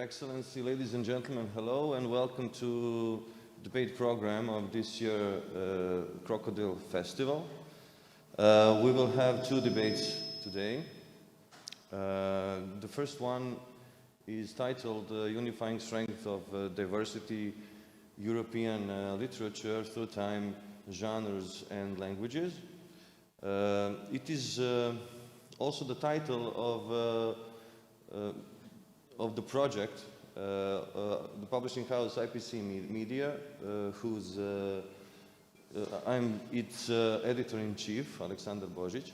Excellency, ladies and gentlemen, hello and welcome to the debate program of this year Krokodil Festival. We will have two debates today. The first one is titled Unifying Strength of Diversity, European Literature Through Time, Genres and Languages. It is also the title of the project, the publishing house IPC Media, whose I'm its editor-in-chief, Aleksandar Božić.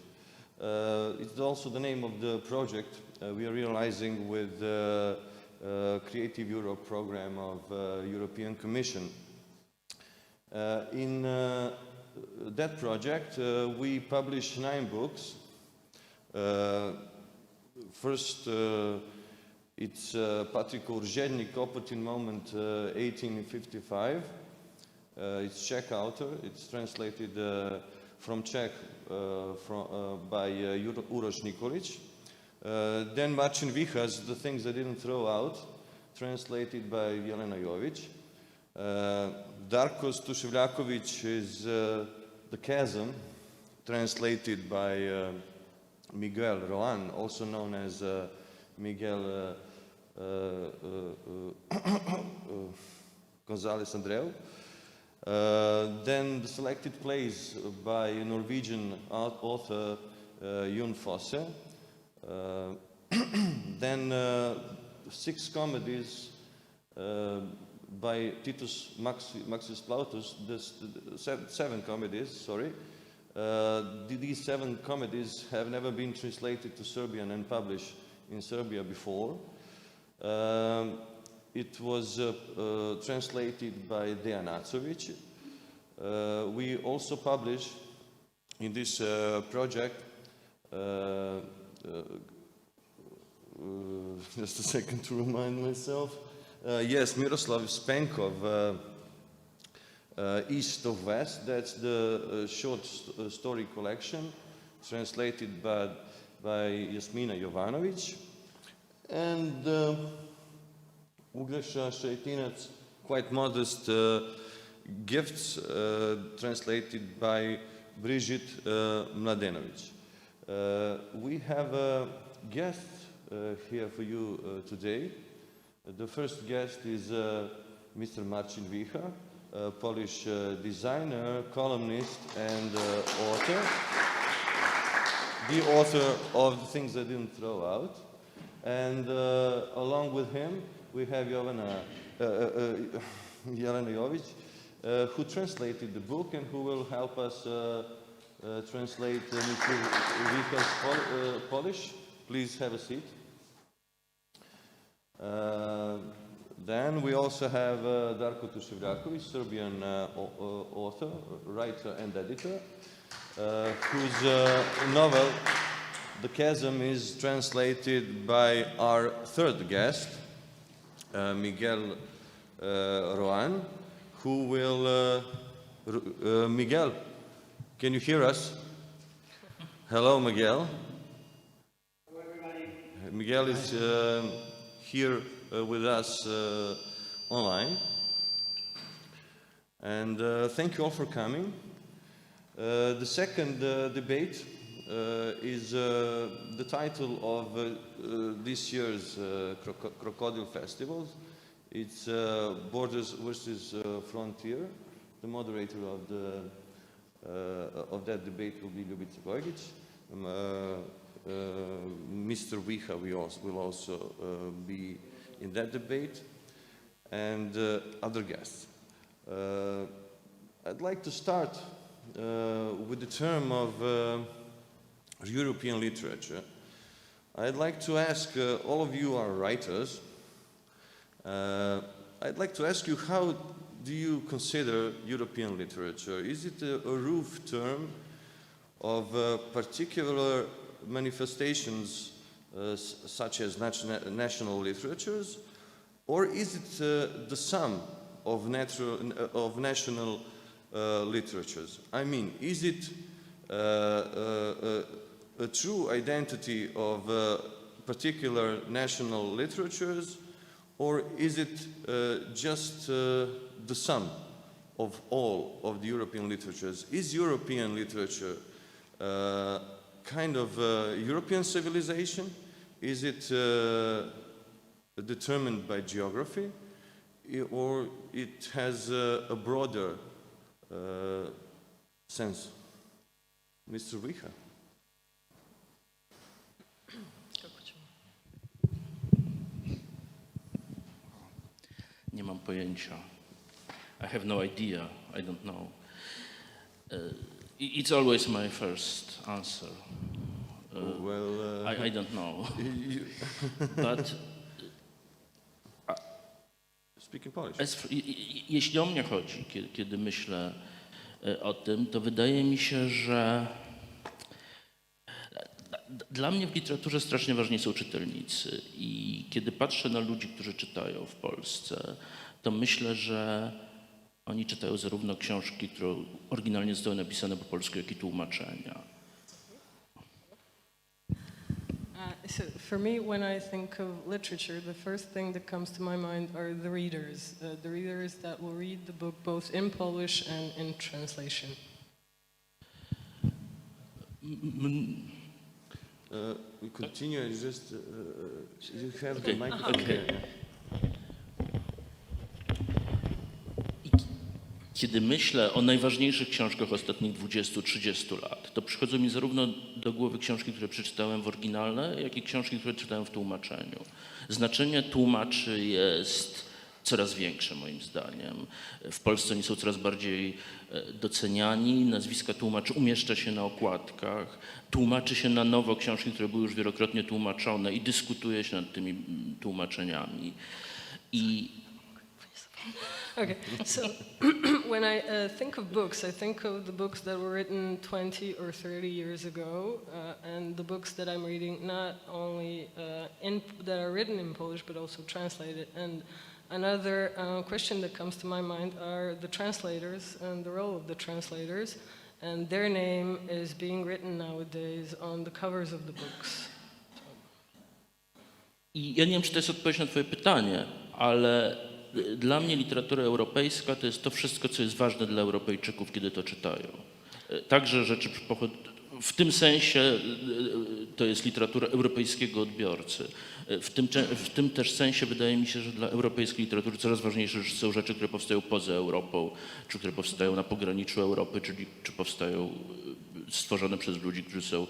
It's also the name of the project we are realizing with the Creative Europe program of European Commission. In that project, we publish 9 books. First, it's Patrick Urženik, Opportune Moment, 1855. It's Czech author. It's translated from Czech by Uroš Nikolić. Then Marćin Viha's The Things I Didn't Throw Out, translated by Jelena Jović. Darko's Tuševljaković is The Chasm, translated by Miguel, Roan, also known as Miguel González Andreu. Then the selected plays by Norwegian author Jon Fosse. Then 6 comedies by Titus Maxius Plautus, 7 comedies, sorry. These 7 comedies have never been translated to Serbian and published in Serbia before. It was translated by Dejan Acović. We also publish in this project, just a second to remind myself, yes, Miroslav Spenkov, East of West, that's the short story collection, translated by Jasmina Jovanović, and Uglješa Šejtinac, quite modest gifts, translated by Brigitte Mladenović. We have a guest here for you today. The first guest is Mr. Marcin Viha, a Polish designer, columnist, and author. The author of The Things I Didn't Throw Out. And along with him, we have Jelena Jović, who translated the book and who will help us translate Mr. Viha's Polish. Please have a seat. Then we also have Darko Tuševljaković, Serbian author, writer and editor, whose novel, The Chasm, is translated by our third guest, Miguel Roan, who will... Miguel, can you hear us? Hello, Miguel. Hello, everybody. Miguel is here with us online. And thank you all for coming. The second debate is the title of this year's Krokodil Festival. It's Borders versus Frontier. The moderator of that debate will be Ljubica Gojgić. Mr. Wicha will also be in that debate, and other guests. I'd like to start with the term of European literature. I'd like to ask, all of you are writers, I'd like to ask you, how do you consider European literature? Is it a roof term of particular manifestations such as national literatures, or is it the sum of national literatures? I mean, is it a true identity of particular national literatures, or is it just the sum of all of the European literatures? Is European literature kind of European civilization? Is it determined by geography, or it has a broader sense? Mr. Wicha. Nie mam pojęcia. I have no idea. I don't know. It's always my first answer. I don't know. But Speak in Polish. Jeśli o mnie chodzi, kiedy myślę o tym, to wydaje mi się, że dla mnie w literaturze strasznie ważni są czytelnicy. I kiedy patrzę na ludzi, którzy czytają w Polsce, to myślę, że oni czytają zarówno książki, które oryginalnie zostały napisane po polsku, jak i tłumaczenia. So for me, when I think of literature, the first thing that comes to my mind are the readers that will read the book both in Polish and in translation. We continue, just you have the microphone. Okay. Kiedy myślę o najważniejszych książkach ostatnich 20-30 lat, to przychodzą mi zarówno do głowy książki, które przeczytałem w oryginale, jak i książki, które czytałem w tłumaczeniu. Znaczenie tłumaczy jest coraz większe, moim zdaniem. W Polsce oni są coraz bardziej doceniani, nazwiska tłumaczy umieszcza się na okładkach, tłumaczy się na nowo książki, które były już wielokrotnie tłumaczone i dyskutuje się nad tymi tłumaczeniami. Okay, so when I think of books, I think of the books that were written 20 or 30 years ago, and the books that I'm reading not only that are written in Polish, but also translated. And another question that comes to my mind are the translators and the role of the translators, and their name is being written nowadays on the covers of the books. I ja nie wiem, czy to jest odpowiedź na twoje pytanie, ale dla mnie literatura europejska to jest to wszystko, co jest ważne dla Europejczyków, kiedy to czytają. Także rzeczy w tym sensie to jest literatura europejskiego odbiorcy. W tym też sensie wydaje mi się, że dla europejskiej literatury coraz ważniejsze są rzeczy, które powstają poza Europą, czy które powstają na pograniczu Europy, czy powstają stworzone przez ludzi, którzy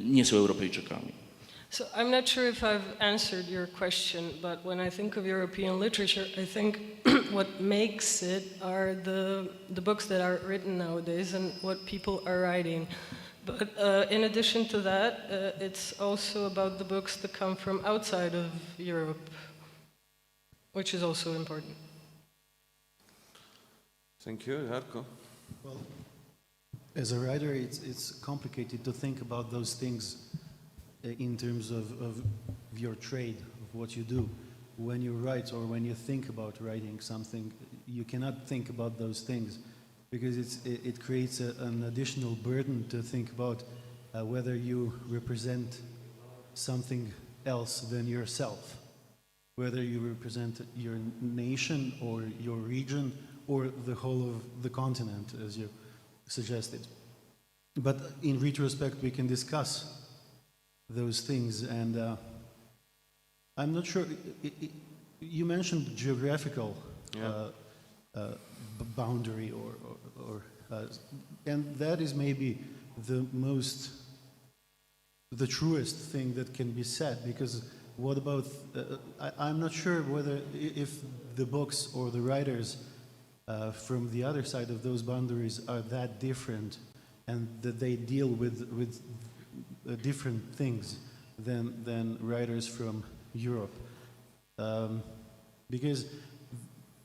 nie są Europejczykami. So I'm not sure if I've answered your question, but when I think of European literature, I think what makes it are the books that are written nowadays and what people are writing. But in addition to that, it's also about the books that come from outside of Europe, which is also important. Thank you, Darko. Well, as a writer, it's complicated to think about those things in terms of your trade, of what you do. When you write or when you think about writing something, you cannot think about those things because it creates an additional burden to think about whether you represent something else than yourself, whether you represent your nation or your region or the whole of the continent, as you suggested. But in retrospect, we can discuss those things, and I'm not sure. You mentioned geographical boundary, and that is maybe the truest thing that can be said. Because what about? I'm not sure whether if the books or the writers from the other side of those boundaries are that different, and that they deal with different things than writers from Europe. Because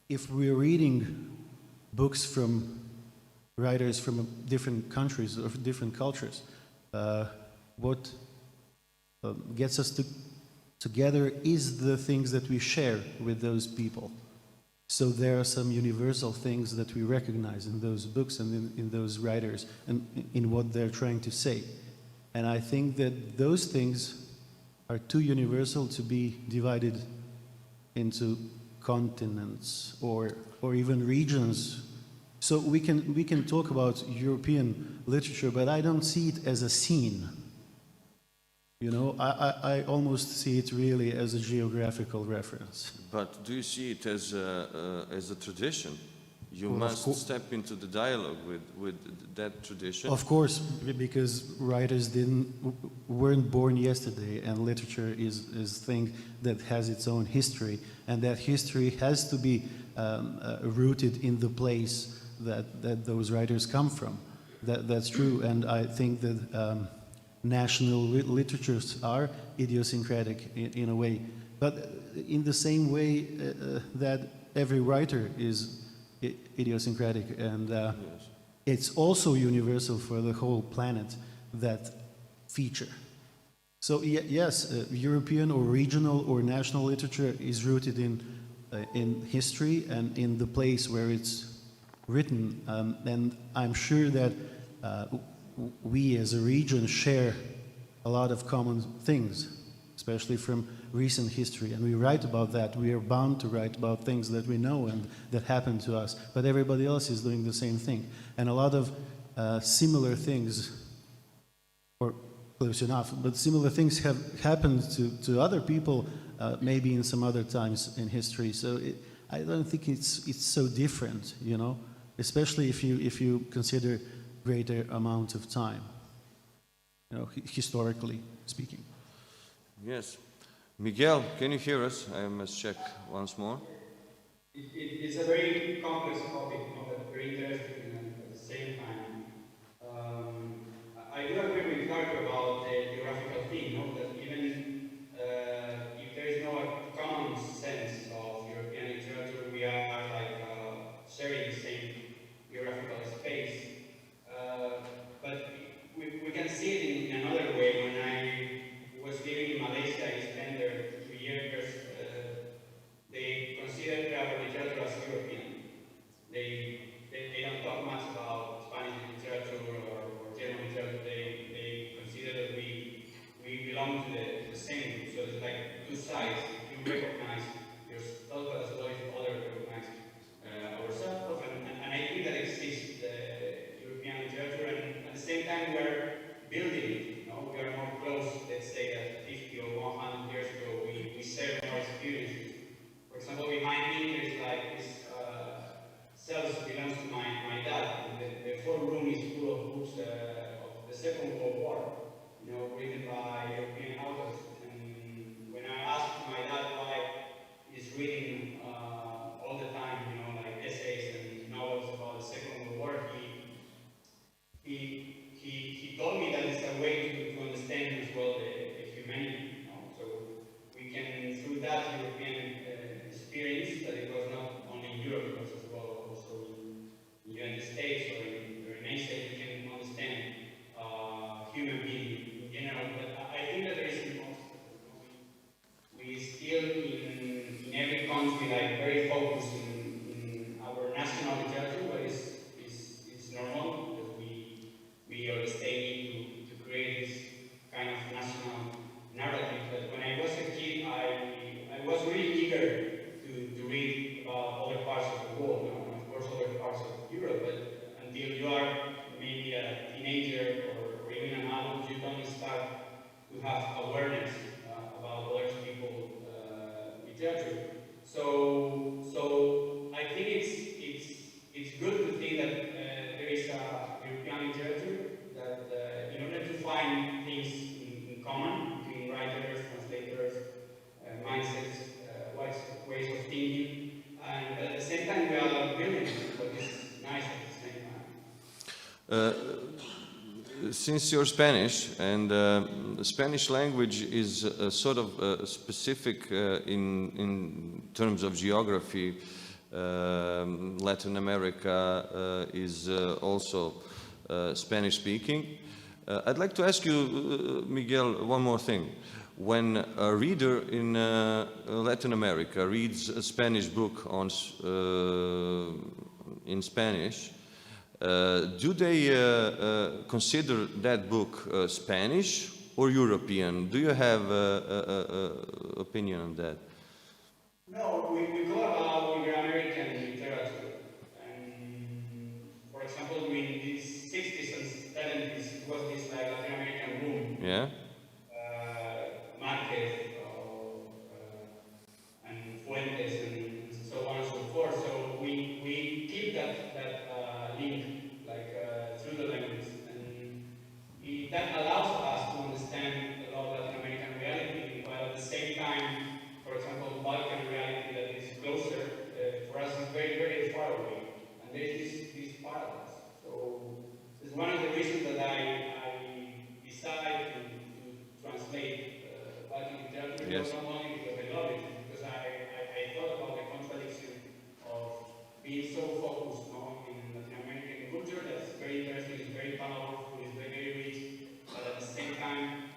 if we're reading books from writers from different countries or different cultures, what gets us together is the things that we share with those people. So there are some universal things that we recognize in those books and in those writers and in what they're trying to say. And I think that those things are too universal to be divided into continents or even regions. So we can talk about European literature, but I don't see it as a scene. You know, I almost see it really as a geographical reference. But do you see it as a tradition? You Well, of must step into the dialogue with that tradition. Of course, because writers weren't born yesterday, and literature is a thing that has its own history, and that history has to be rooted in the place that those writers come from. That's true, and I think that national literatures are idiosyncratic in a way, but in the same way that every writer is idiosyncratic, and Yes. it's also universal for the whole planet, that feature. So yes, European or regional or national literature is rooted in history and in the place where it's written, and I'm sure that we as a region share a lot of common things, especially from recent history, and we write about that. We are bound to write about things that we know and that happen to us, but everybody else is doing the same thing. And a lot of similar things, or close enough, but similar things have happened to other people, maybe in some other times in history. So I don't think it's so different, you know, especially if you consider greater amount of time, you know, historically speaking. Yes. Miguel, can you hear us? I must check once more. It's a very complex topic, but very interesting at the same time. I do agree with Darko about the geographical thing, no? That even if there is no common sense of European literature, we are like sharing the same geographical space. But we can see it in another way. When I was living in Malaysia, I spent there 3 years. They consider our literature as European. They don't talk much about Spanish literature or German literature. They consider that we belong to the same group. So it's like two sides. You recognize yourself as well as others recognize ourselves. And I think that exists European literature, and at the same time we are building it. You know, we are more close. Let's say that 50 or 100 years ago, we share more experiences. For example, behind me there's like this cells belongs to my dad. And the whole room is full of books of the Second World War, you know, written by European authors. And when I asked my dad why he's reading all the time, you know, like essays and novels about the Second World War, he told me that it's a way to understand as well the humanity. You know? So we can, through that European experience, that it was not only in Europe, it was as well also in the United States or in Asia, we can understand human being in general. But I think that there is we still in every country like very focused in our national literature, but it's normal because we always need to create this kind of national narrative. But when I was a kid, I was really eager to read about other parts of the world, and of course other parts of Europe, but until you are maybe a teenager or even an adult, you don't start to have awareness about other people's literature. So I think it's good to think that there is a European literature that in order to find things in common between writers, translators, mindsets, ways of thinking, and at the same time we are building what is nice at the same time. Since you're Spanish, and the Spanish language is sort of specific in terms of geography, Latin America is also Spanish-speaking. I'd like to ask you, Miguel, one more thing. When a reader in Latin America reads a Spanish book in Spanish, do they consider that book Spanish or European? Do you have an opinion on that? No, we go about with American literature. And for example, in the 60s and 70s, it was this like Latin American room. Yeah? Marquez and Fuentes and so on and so forth. So we keep that link like through the language, and that allows us to understand a lot of Latin American reality, while at the same time, for example, Balkan reality that is closer for us is very, very far away, and there's this paradox. So it's one of the reasons that I decided to translate Balkan literature, Yes. not only because I love it, because I thought about the contradiction of being so focused in Latin American culture that's very interesting, is very powerful, is very, very rich, but at the same time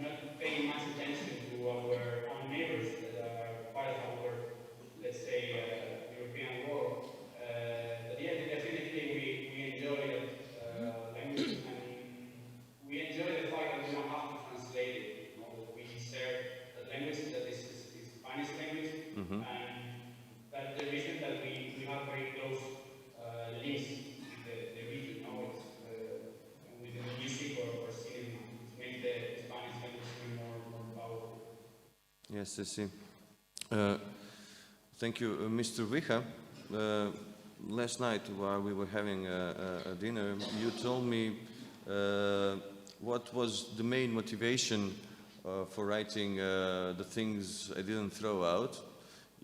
not paying much attention to our own neighbors that are part of our, let's say, European world. But yeah, definitely we enjoy that language, and we enjoy the fact that we don't have to translate it. That we share the language that is Spanish language, Mm-hmm. and that's the reason that we have very close links with the region. It's with the music or cinema, to make the Spanish language more powerful. Yes, I see. Thank you, Mr. Wicha. Last night, while we were having a dinner, you told me what was the main motivation for writing the things I didn't throw out.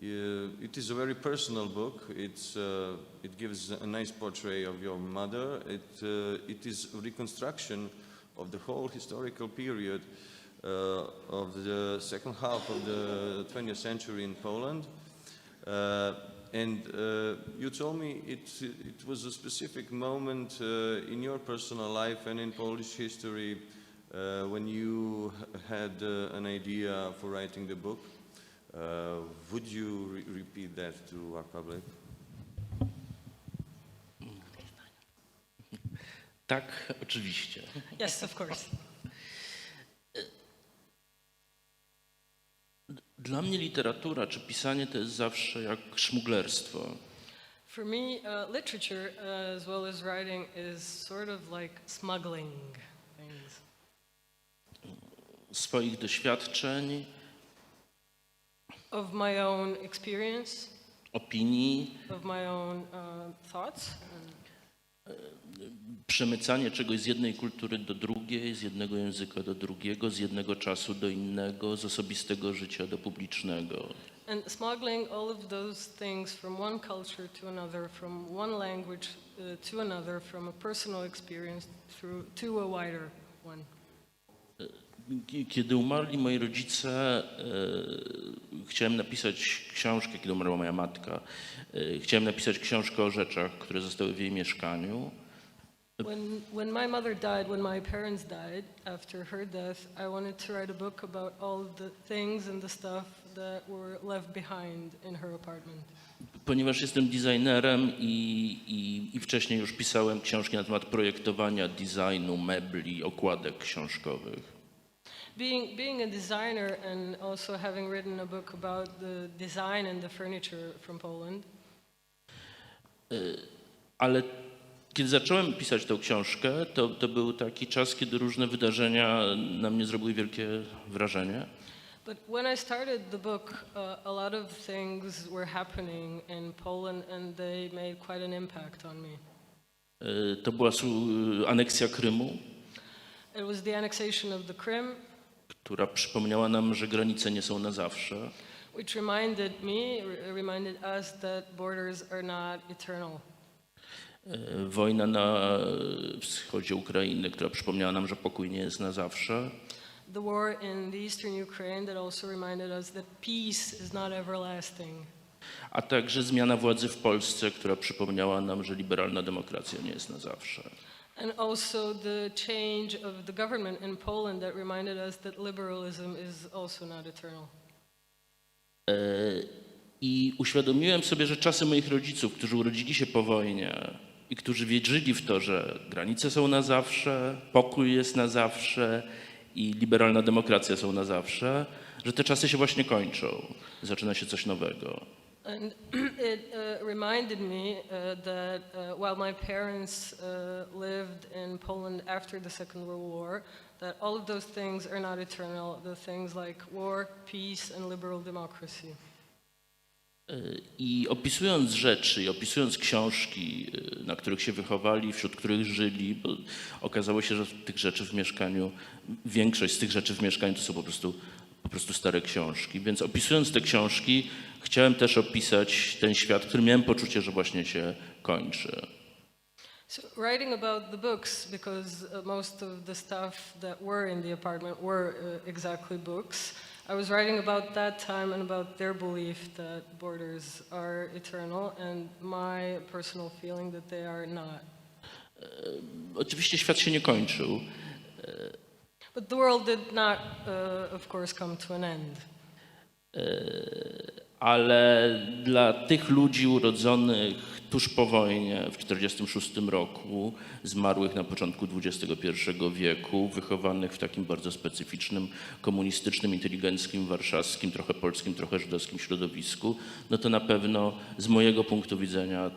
It is a very personal book. It gives a nice portrait of your mother. It is a reconstruction of the whole historical period of the second half of the 20th century in Poland. And you told me it was a specific moment in your personal life and in Polish history when you had an idea for writing the book. Would you repeat that to our public? Tak, oczywiście. Yes, of course. Dla mnie literatura czy pisanie to jest zawsze jak szmuglerstwo. For me, literature, as well as writing, is sort of like smuggling things. Swoich doświadczeń, Of my own experience, opinii, of my own thoughts. przemycanie czegoś z jednej kultury do drugiej, z jednego języka do drugiego, z jednego czasu do innego, z osobistego życia do publicznego. And smuggling all of those things from one culture to another, from one language to another, from a personal experience to a wider one. Kiedy umarli moi rodzice, chciałem napisać książkę, kiedy umarła moja matka, chciałem napisać książkę o rzeczach, które zostały w jej mieszkaniu. When my mother died, when my parents died, after her death, I wanted to write a book about all the things and the stuff that were left behind in her apartment. Ponieważ jestem designerem i wcześniej już pisałem książki na temat projektowania, designu, mebli, okładek książkowych. Being a designer and also having written a book about the design and the furniture from Poland. Ale kiedy zacząłem pisać tę książkę, to był taki czas, kiedy różne wydarzenia na mnie zrobiły wielkie wrażenie. But when I started the book, a lot of things were happening in Poland and they made quite an impact on me. To była aneksja Krymu, It was the annexation of the Crim, która przypomniała nam, że granice nie są na zawsze. which reminded us that borders are not eternal. Wojna na wschodzie Ukrainy, która przypomniała nam, że pokój nie jest na zawsze. The war in the eastern Ukraine that also reminded us that peace is not everlasting. A także zmiana władzy w Polsce, która przypomniała nam, że liberalna demokracja nie jest na zawsze. And also the change of the government in Poland that reminded us that liberalism is also not eternal. I uświadomiłem sobie, że czasy moich rodziców, którzy urodzili się po wojnie i którzy wierzyli w to, że granice są na zawsze, pokój jest na zawsze i liberalna demokracja są na zawsze, że te czasy się właśnie kończą, zaczyna się coś nowego. And it reminded me that while my parents lived in Poland after the Second World War, that all of those things are not eternal, the things like war, peace and liberal democracy. I opisując rzeczy, i opisując książki, na których się wychowali, wśród których żyli, bo okazało się, że tych rzeczy w mieszkaniu, większość z tych rzeczy w mieszkaniu to są po prostu stare książki. Więc opisując te książki, chciałem też opisać ten świat, który miałem poczucie, że właśnie się kończy. So writing about the books, because most of the stuff that were in the apartment were exactly books, I was writing about that time and about their belief that borders are eternal and my personal feeling that they are not. Oczywiście świat się nie kończył. But the world did not, of course, come to an end. Ale dla tych ludzi urodzonych tuż po wojnie, w 1946 roku, zmarłych na początku XXI wieku, wychowanych w takim bardzo specyficznym, komunistycznym, inteligenckim, warszawskim, trochę polskim, trochę żydowskim środowisku, no to na pewno z mojego punktu widzenia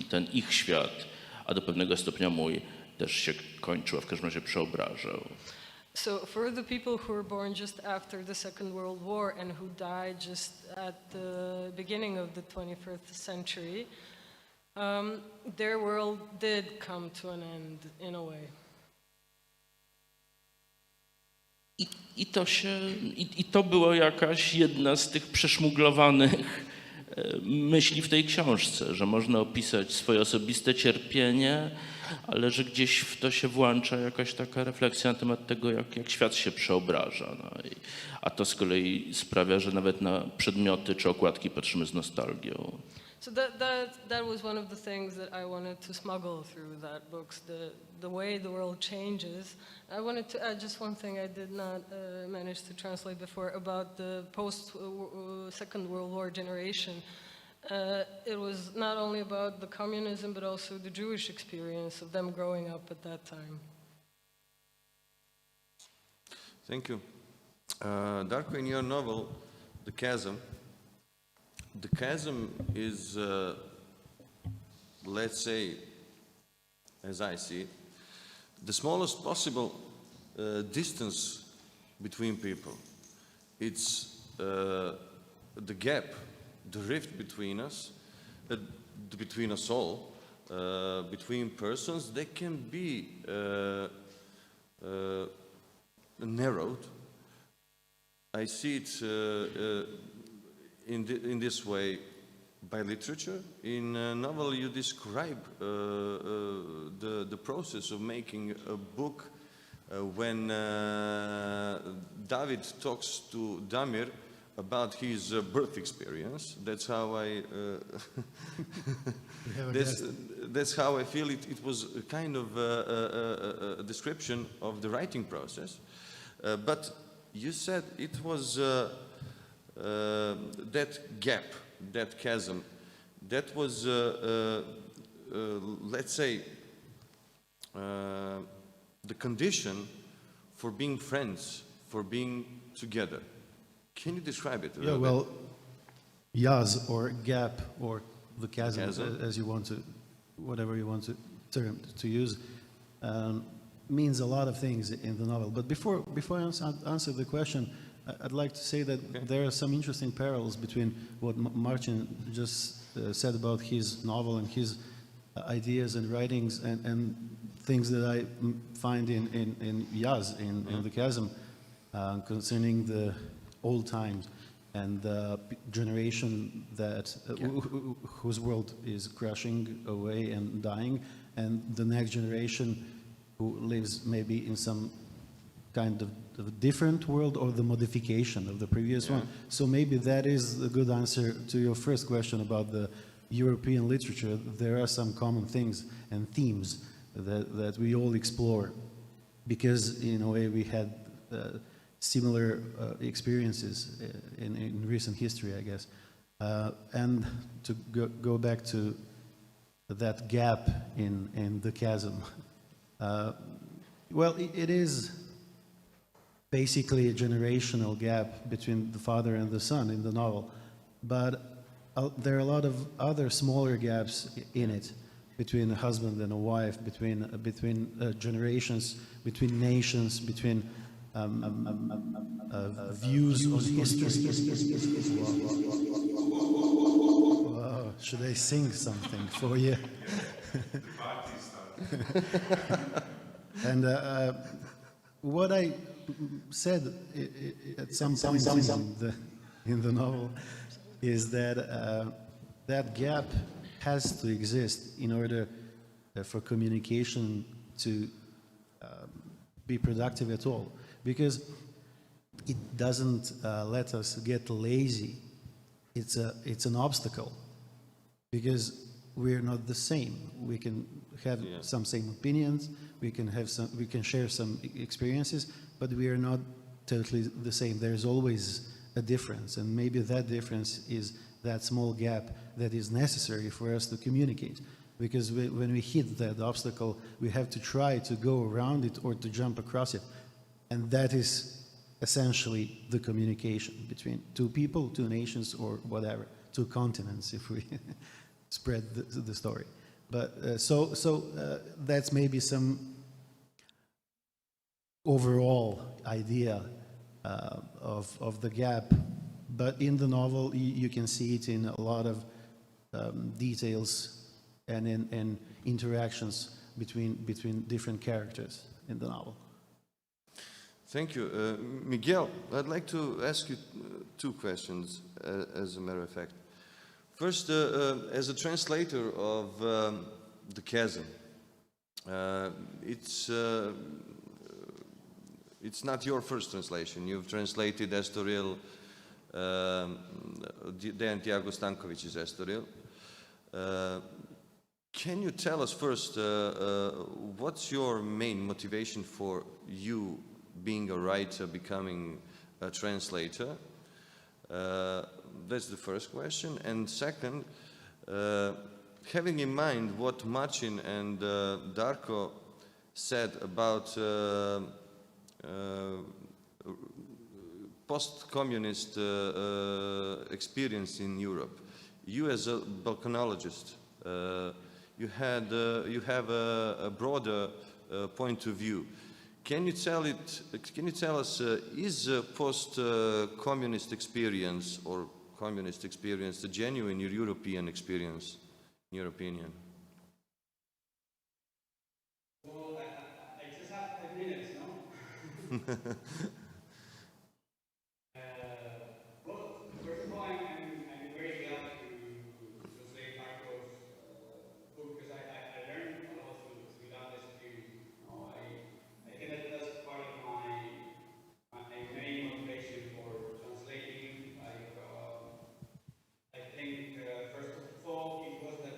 ten ich świat, a do pewnego stopnia mój, też się kończył, a w każdym razie przeobrażał. So for the people who were born just after the Second World War and who died just at the beginning of the 21st century, their world did come to an end in a way. I to była jakaś jedna z tych przeszmuglowanych myśli w tej książce, że można opisać swoje osobiste cierpienie, ale że gdzieś w to się włącza jakaś taka refleksja na temat tego, jak świat się przeobraża. No a to z kolei sprawia, że nawet na przedmioty czy okładki patrzymy z nostalgią. So that was one of the things that I wanted to smuggle through that book, the way the world changes. I wanted to add just one thing I did not manage to translate before about the post-Second World War generation. It was not only about the communism, but also the Jewish experience of them growing up at that time. Thank you. Darko, in your novel, The chasm is, let's say, as I see it, the smallest possible distance between people. It's the gap, the rift between us all, between persons, they can be narrowed. I see it in this way by literature. In a novel you describe the process of making a book when David talks to Damir about his birth experience. That's how that's how I feel it. It was a kind of a description of the writing process. But you said it was that gap, that chasm, that was, let's say, the condition for being friends, for being together. Can you describe it a little bit? Well, yaz or gap or the chasm, as you want to, whatever you want to term to use, means a lot of things in the novel. But before I answer the question, I'd like to say that there are some interesting parallels between what Marcin just said about his novel and his ideas and writings and things that I find in Yaz, in the chasm, concerning the old times and the generation that whose world is crashing away and dying, and the next generation who lives maybe in some kind of a different world or the modification of the previous one. So maybe that is a good answer to your first question about the European literature. There are some common things and themes that we all explore because in a way we had similar experiences in recent history, I guess. And to go back to that gap in the chasm, well, it is basically a generational gap between the father and the son in the novel. But there are a lot of other smaller gaps in it, between a husband and a wife, between generations, between nations, between views on history. Wow, should I sing something for you? And what I said at some point in the novel is that that gap has to exist in order for communication to be productive at all, because it doesn't let us get lazy. It's an obstacle, because we're not the same. We can have some same opinions, we can share some experiences, but we are not totally the same. There's always a difference, and maybe that difference is that small gap that is necessary for us to communicate. Because when we hit that obstacle, we have to try to go around it or to jump across it. And that is essentially the communication between two people, two nations, or whatever, two continents, if we spread the story. But so that's maybe some overall idea of the gap. But in the novel, you can see it in a lot of details and in interactions between different characters in the novel. Thank you. Miguel, I'd like to ask you two questions, as a matter of fact. First, as a translator of The Chasm, it's not your first translation. You've translated Estoril, Dejan Tiago Stankovic's Estoril. Can you tell us first, what's your main motivation for you being a writer, becoming a translator? That's the first question. And second, having in mind what Marcin and Darko said about post-communist experience in Europe, you as a Balkanologist, you have a broader point of view. Can you tell us, is post-communist experience or communist experience a genuine European experience, in your opinion? Well, I just have 5 minutes, no? Well, first of all, I'm very glad to translate Darko's book, because I learned a lot through that experience. You know, I think that that's part of my main motivation for translating. I think first of all it was that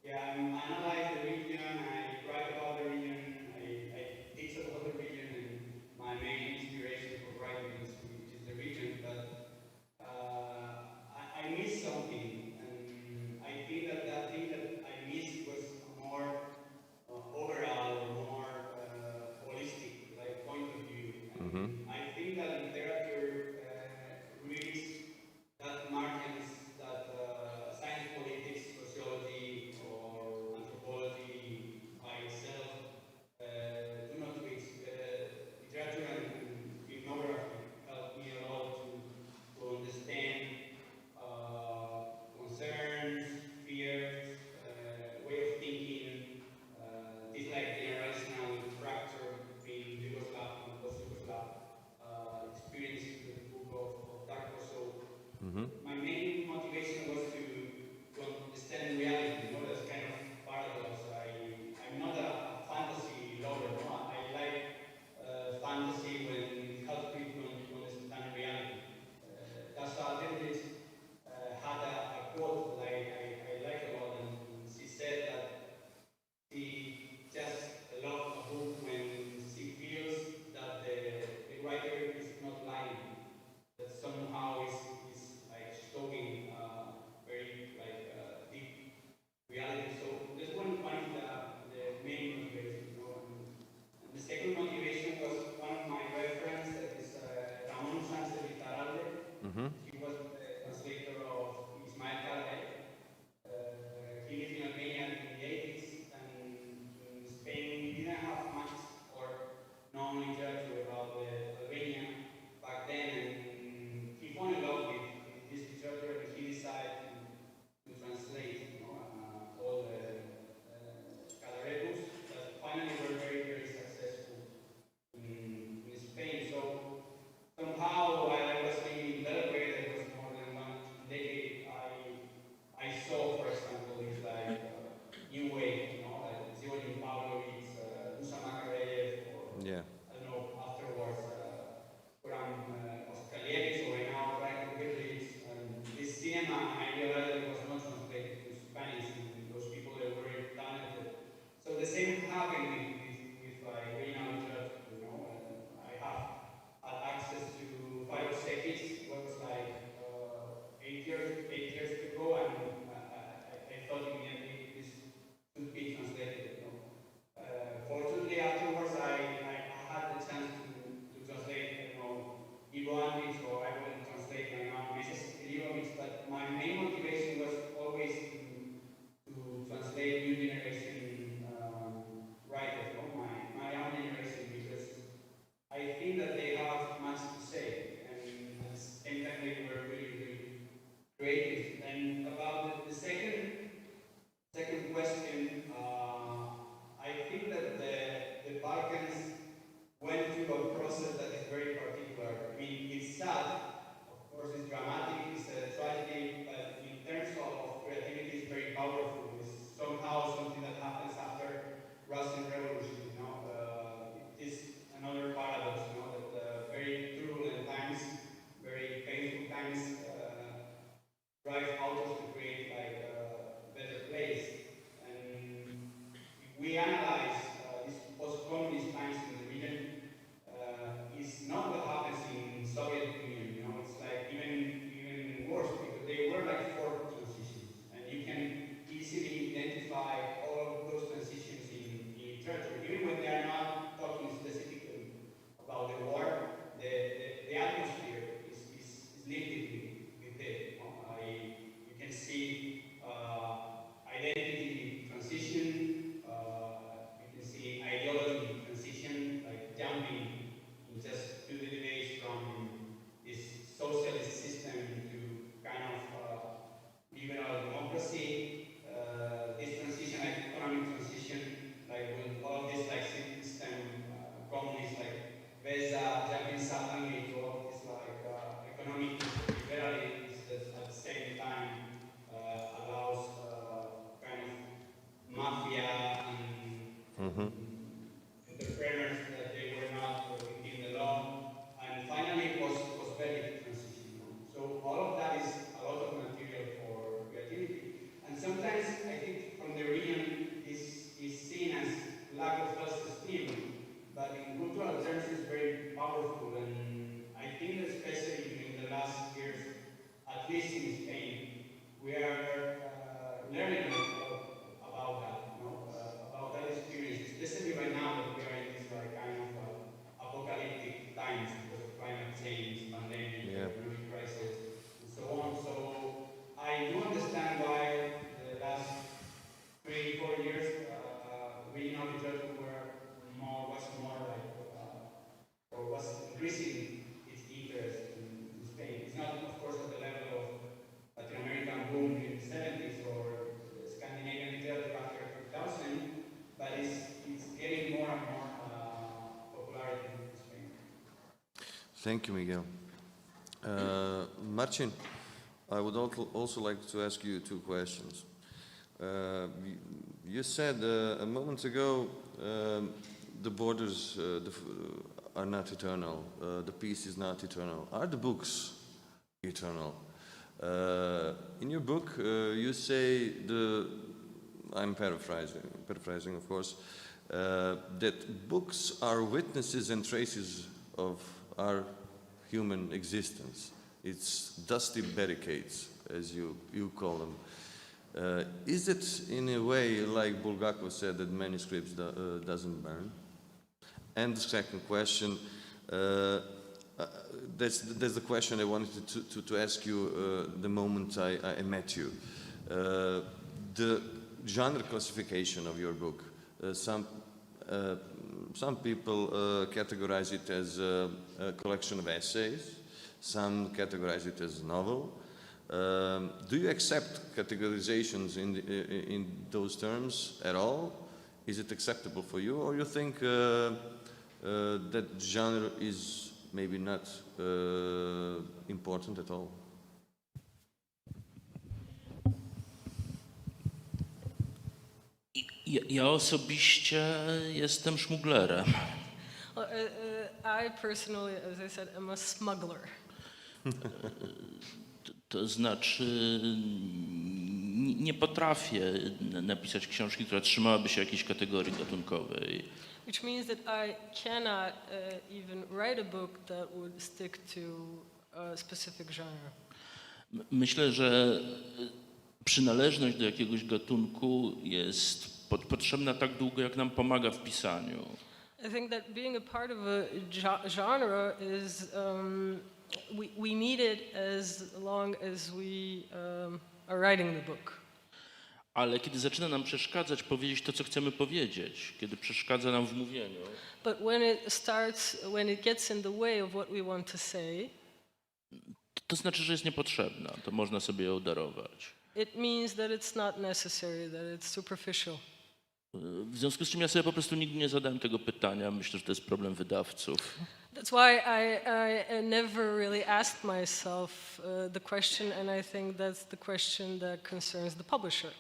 I analyze the region, I write about the region, I teach about the region, and my main inspiration for writing is the region. But I missed something, and I think that thing that I missed was a more overall or more holistic point of view. And I think that literature reads that margins that science, politics, sociology, or anthropology by itself do not reach. Literature and ethnography helped me a lot to understand concerns, fears, way of thinking, this generational fracture between Yugoslav and post-Yugoslav. Thank you, Miguel. Marcin, I would also like to ask you two questions. You said a moment ago the borders are not eternal, the peace is not eternal. Are the books eternal? In your book, you say I'm paraphrasing of course, that books are witnesses and traces of our human existence. It's dusty barricades, as you call them. Is it in a way, like Bulgakov said, that manuscripts doesn't burn? And the second question, that's the question I wanted to ask you the moment I met you. The genre classification of your book. Some people categorize it as a collection of essays. Some categorize it as a novel. Do you accept categorizations in those terms at all? Is it acceptable for you, or you think that genre is maybe not important at all? Ja osobiście jestem szmuglerem. I personally, as I said, am a smuggler. To znaczy nie potrafię napisać książki, która trzymałaby się jakiejś kategorii gatunkowej. Which means that I cannot even write a book that would stick to a specific genre. Myślę, że przynależność do jakiegoś gatunku jest potrzebna tak długo, jak nam pomaga w pisaniu. I think that being a part of a genre is we need it as long as we are writing the book. Ale kiedy zaczyna nam przeszkadzać powiedzieć to, co chcemy powiedzieć, kiedy przeszkadza nam w mówieniu, But when it gets in the way of what we want to say, to znaczy, że jest niepotrzebna. To można sobie ją darować. it means that it's not necessary, that it's superficial. W związku z czym ja sobie po prostu nigdy nie zadałem tego pytania. Myślę, że to jest problem wydawców. That's why I never really asked myself the question, and I think that's the question that concerns the publisher.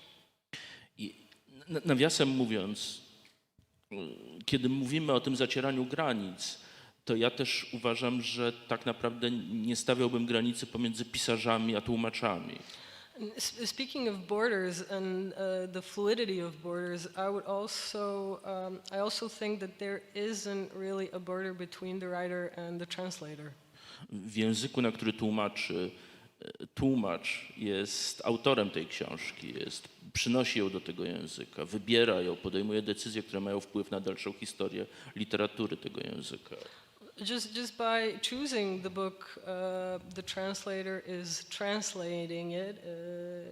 I nawiasem mówiąc, kiedy mówimy o tym zacieraniu granic, to ja też uważam, że tak naprawdę nie stawiałbym granicy pomiędzy pisarzami a tłumaczami. Speaking of borders and the fluidity of borders, I also think that there isn't really a border between the writer and the translator. W języku, na który tłumacz jest autorem tej książki, przynosi ją do tego języka, wybiera ją, podejmuje decyzje, które mają wpływ na dalszą historię literatury tego języka. Just by choosing the book, the translator is translating it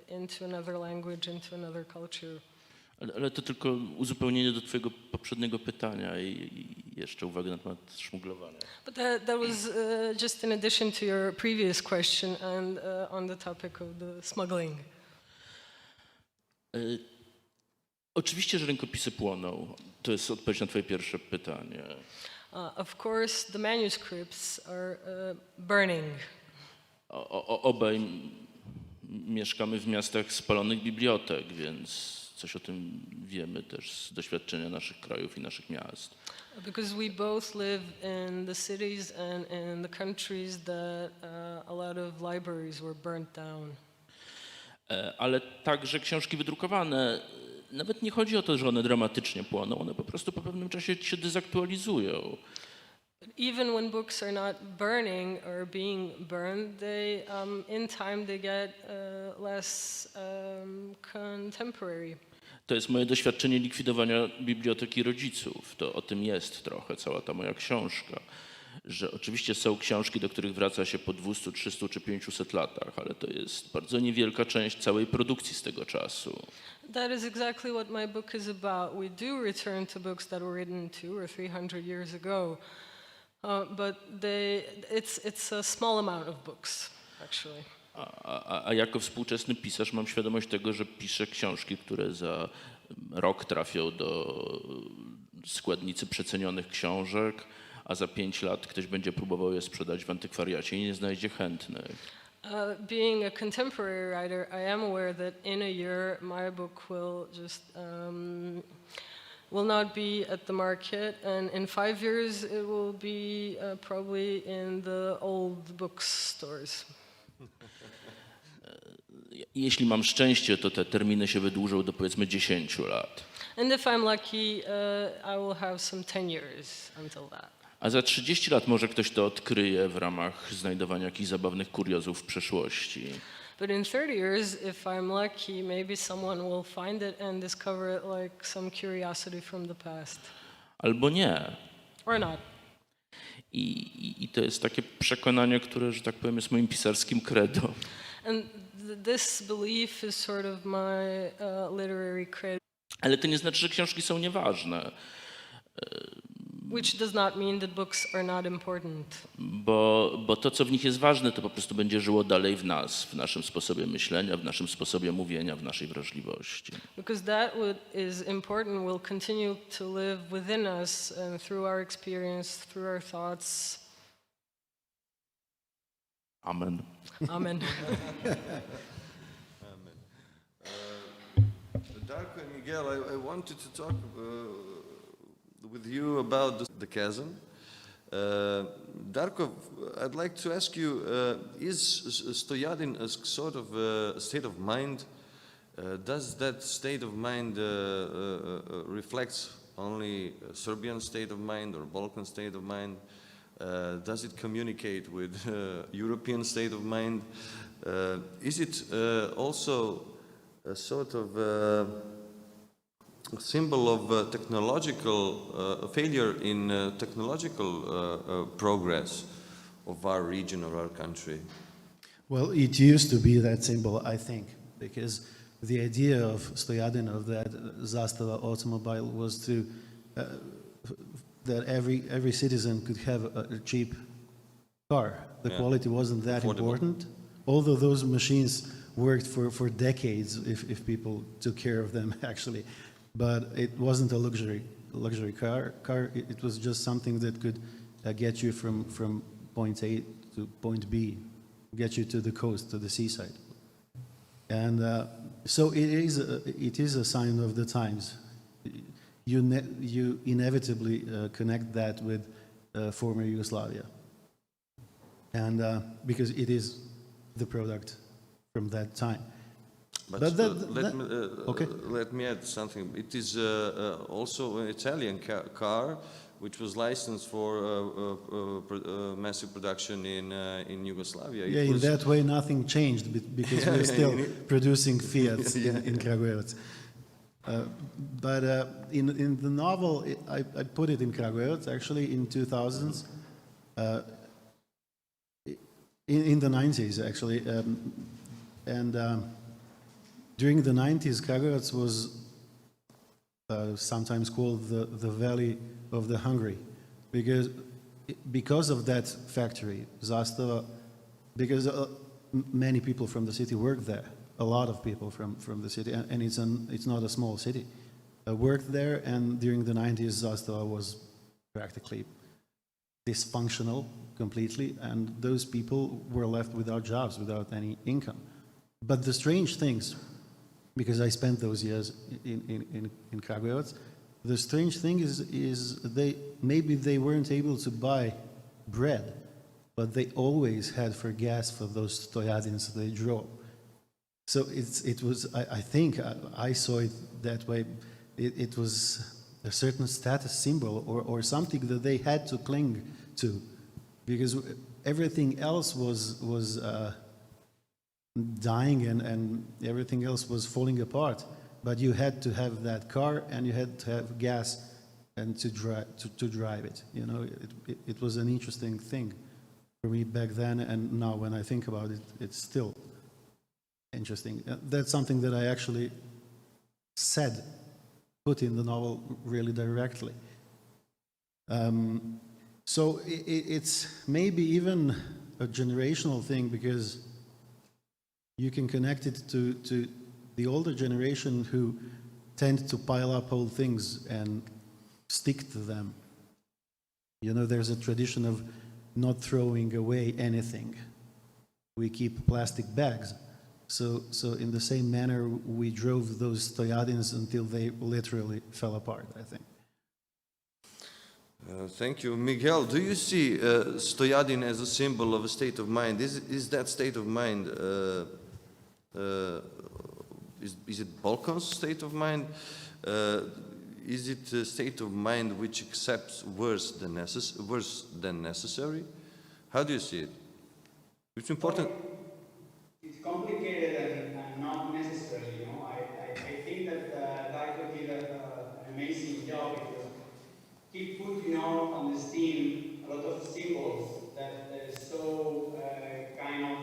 into another language, into another culture. Ale to tylko uzupełnienie do twojego poprzedniego pytania i jeszcze uwagę na temat szmuglowania. But that was just in addition to your previous question and on the topic of the smuggling. Oczywiście, że rękopisy płoną. To jest odpowiedź na twoje pierwsze pytanie. Of course, the manuscripts are burning. Obaj mieszkamy w miastach spalonych bibliotek, więc coś o tym wiemy też z doświadczenia naszych krajów i naszych miast. Because we both live in the cities and in the countries that a lot of libraries were burnt down. Ale także książki wydrukowane, nawet nie chodzi o to, że one dramatycznie płoną, one po prostu po pewnym czasie się dezaktualizują. Even when books are not burning or being burned, in time they get less contemporary. To jest moje doświadczenie likwidowania biblioteki rodziców. To o tym jest trochę cała ta moja książka. Że oczywiście są książki, do których wraca się po 200, 300 czy 500 latach, ale to jest bardzo niewielka część całej produkcji z tego czasu. That is exactly what my book is about. We do return to books that were written 200 or 300 years ago, but it's a small amount of books, actually. A jako współczesny pisarz mam świadomość tego, że piszę książki, które za rok trafią do składnicy przecenionych książek, a za 5 lat ktoś będzie próbował je sprzedać w antykwariacie i nie znajdzie chętnych. Being a contemporary writer, I am aware that in a year my book will just will not be at the market, and in 5 years it will be probably in the old bookstores. Jeśli mam szczęście, to te terminy się wydłużą do powiedzmy 10 lat. And if I'm lucky, I will have some 10 years until that. A za 30 lat może ktoś to odkryje w ramach znajdowania jakichś zabawnych kuriozów w przeszłości. But in 30 years, if I'm lucky, maybe someone will find it and discover it like some curiosity from the past. Albo nie. Or not. I to jest takie przekonanie, które, że tak powiem, jest moim pisarskim credo. And this belief is sort of my literary credo. Ale to nie znaczy, że książki są nieważne. Which does not mean that books are not important. Bo to, co w nich jest ważne, to po prostu będzie żyło dalej w nas, w naszym sposobie myślenia, w naszym sposobie mówienia, w naszej wrażliwości. Because that is important will continue to live within us and through our experience, through our thoughts. Amen. Amen. Darko and Miguel, I wanted to talk with you about the chasm. Darko, I'd like to ask you, is Stojadin a sort of state of mind? Does that state of mind reflects only a Serbian state of mind or Balkan state of mind? Does it communicate with European state of mind? Is it also a sort of a symbol of technological failure in technological progress of our region or our country? Well, it used to be that symbol, I think, because the idea of Stojadin, of that Zastava automobile, was to that every citizen could have a cheap car. The quality wasn't that important, although those machines worked for decades if people took care of them, actually. But it wasn't a luxury car. It was just something that could get you from point A to point B, get you to the coast, to the seaside. And so it is a sign of the times. You inevitably connect that with former Yugoslavia, and because it is the product from that time. But okay. Let me add something. It is also an Italian car which was licensed for massive production in Yugoslavia. In that way nothing changed because we're still producing Fiats in Kragujevac. But in the novel, I put it in Kragujevac, actually, in 2000s, in the 90s, actually. During the 90s, Kragujevac was sometimes called the Valley of the Hungry, because of that factory, Zastava, because many people from the city worked there. A lot of people from the city, and it's not a small city, worked there, and during the 90s, Zastava was practically dysfunctional completely, and those people were left without jobs, without any income. But the strange things, because I spent those years in Kragujevac, the strange thing is maybe they weren't able to buy bread, but they always had for gas for those Stojadins they drove. So it was, I think, I saw it that way. It was a certain status symbol or something that they had to cling to, because everything else was dying and everything else was falling apart. But you had to have that car and you had to have gas and to drive it. You know, it was an interesting thing for me back then, and now when I think about it, it's still interesting. That's something that I actually put in the novel really directly. So it's maybe even a generational thing, because you can connect it to the older generation who tend to pile up old things and stick to them. You know, there's a tradition of not throwing away anything. We keep plastic bags. So in the same manner, we drove those Stojadins until they literally fell apart, I think. Thank you. Miguel, do you see Stojadin as a symbol of a state of mind? Is that state of mind, is it Balkan's state of mind? Is it a state of mind which accepts worse than necessary? How do you see it? It's important. It's complicated and not necessary, you know. I think that Darko did an amazing job because he put, you know, on the steam a lot of symbols that is so kind of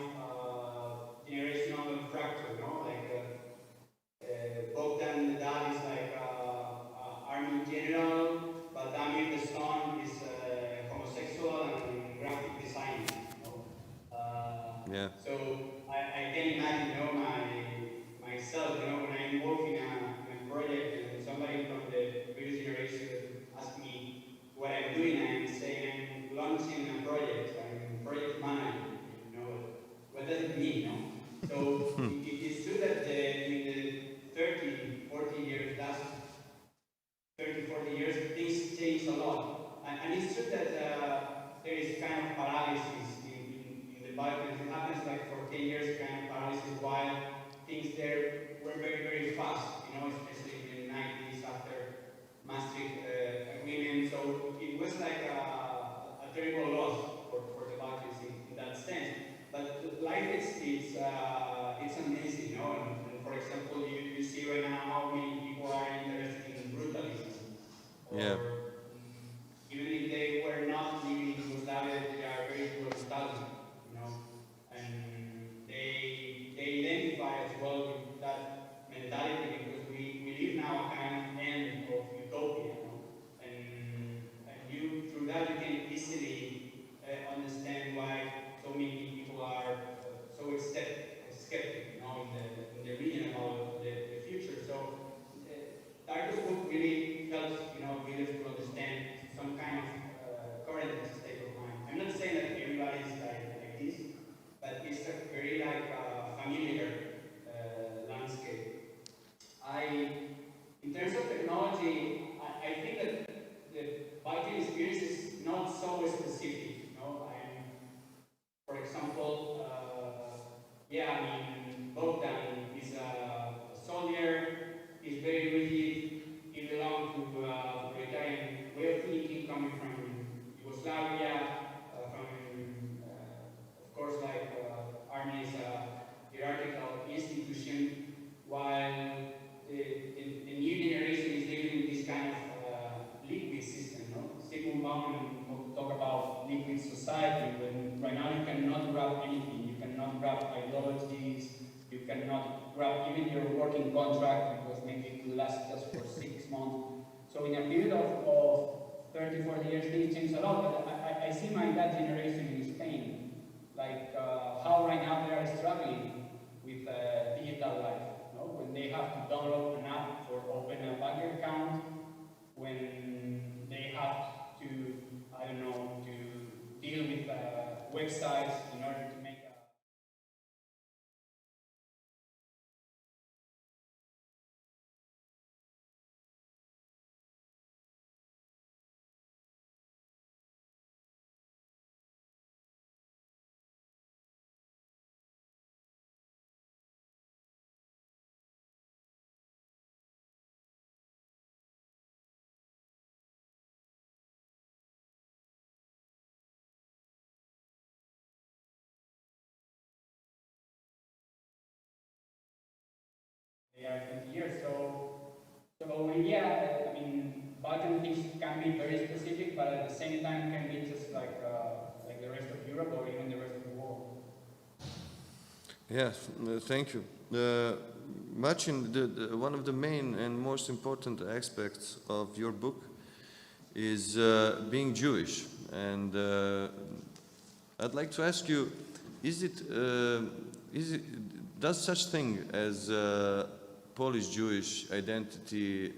generational fracture, you know, like Bogdan the dad is like army general, but Damir the son is homosexual and graphic designer, you know. Yeah. So I can imagine, you know, myself, you know, when I'm working on a project and somebody from the previous generation asks me what I'm doing, I'm saying I'm launching a project, I'm project manager, you know, what does it mean, you know? So it's true that in the 30, 40 years, last 30, 40 years, things change a lot. And it's true that there is kind of paralysis in the Balkans. It happens like for 10 years, kind of paralysis, while things there were very, very fast, you know, especially in the 90s after Maastricht agreement. So it was like a terrible loss for the Balkans in that sense. But life it's amazing, you know. And for example, you see right now how many people are interested in brutalism. Or, Yeah. Even if they were not living in Yugoslavia, they are very nostalgic, you know. And they identify as well with that mentality because we live now a kind of end of utopia, you know. And you through that you can easily understand why so many people are so skeptic, you know, in the region about the future. So Darko's book really helps, you know, readers to understand some kind of current state of mind. I'm not saying that everybody is like this, but it's a very like familiar landscape. In terms of technology, I think that the Balkan experience is not so specific. You know, for example, yeah, I mean, Bogdan is a soldier. He's very rigid. He belongs to authoritarian way of thinking, coming from Yugoslavia, of course, like army is a hierarchical institution, while the new generation is living in this kind of liquid system. No? Sigmund Bauman will talk about liquid society, when right now you cannot grab anything. You cannot grab ideologies. You cannot grab even your working contract because maybe it will last just for 6 months. So in a period of 30, 40 years, things change a lot. But I see my dad generation in Spain, like how right now they are struggling with digital life. You know? When they have to download an app or open a bank account, when they have to, I don't know, to deal with websites in order to make they are 20 years. So yeah, I mean, Balkan things can be very specific, but at the same time can be just like the rest of Europe or even the rest of the world. Yes, thank you. Marcin, one of the main and most important aspects of your book is being Jewish. And I'd like to ask you, does such thing as Polish-Jewish identity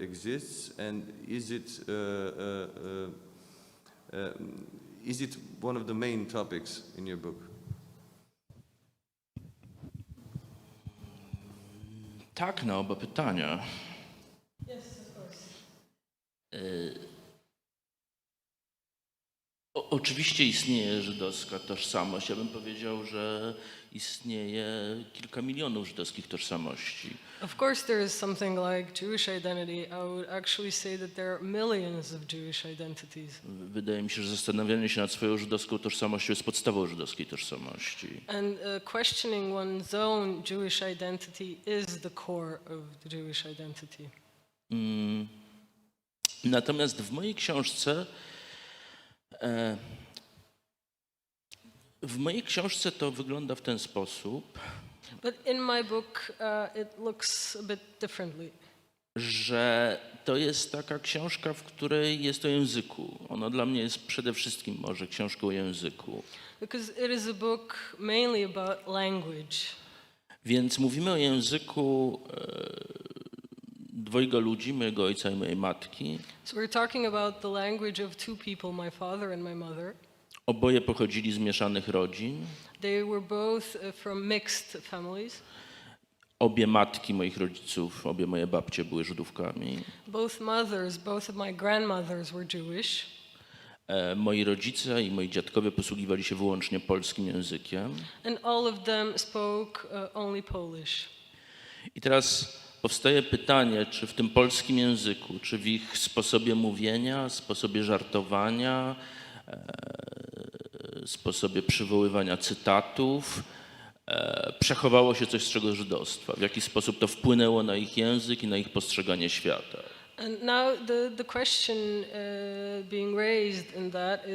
exists, and is it Is it one of the main topics in your book? Tak, na oba pytania. Yes, of course. Oczywiście istnieje żydowska tożsamość. Ja bym powiedział, że istnieje kilka milionów żydowskich tożsamości. Of course there is something like Jewish identity. I would actually say that there are millions of Jewish identities. Wydaje mi się, że zastanawianie się nad swoją żydowską tożsamością jest podstawą żydowskiej tożsamości. And questioning one's own Jewish identity is the core of the Jewish identity. Natomiast w mojej książce to wygląda w ten sposób, But in my book it looks a bit differently. że to jest taka książka, w której jest o języku. Ona dla mnie jest przede wszystkim może książką o języku. Because it is a book mainly about language. Więc mówimy o języku dwojga ludzi, mojego ojca i mojej matki. So we're talking about the language of two people, my father and my mother. Oboje pochodzili z mieszanych rodzin. They were both from mixed families. Obie matki moich rodziców, obie moje babcie były Żydówkami. Both mothers, both of my grandmothers were Jewish. Moi rodzice i moi dziadkowie posługiwali się wyłącznie polskim językiem. And all of them spoke only Polish. I teraz powstaje pytanie, czy w tym polskim języku, czy w ich sposobie mówienia, sposobie żartowania, sposobie przywoływania cytatów przechowało się coś z czego żydostwa. W jaki sposób to wpłynęło na ich język i na ich postrzeganie świata. And now the question being raised in that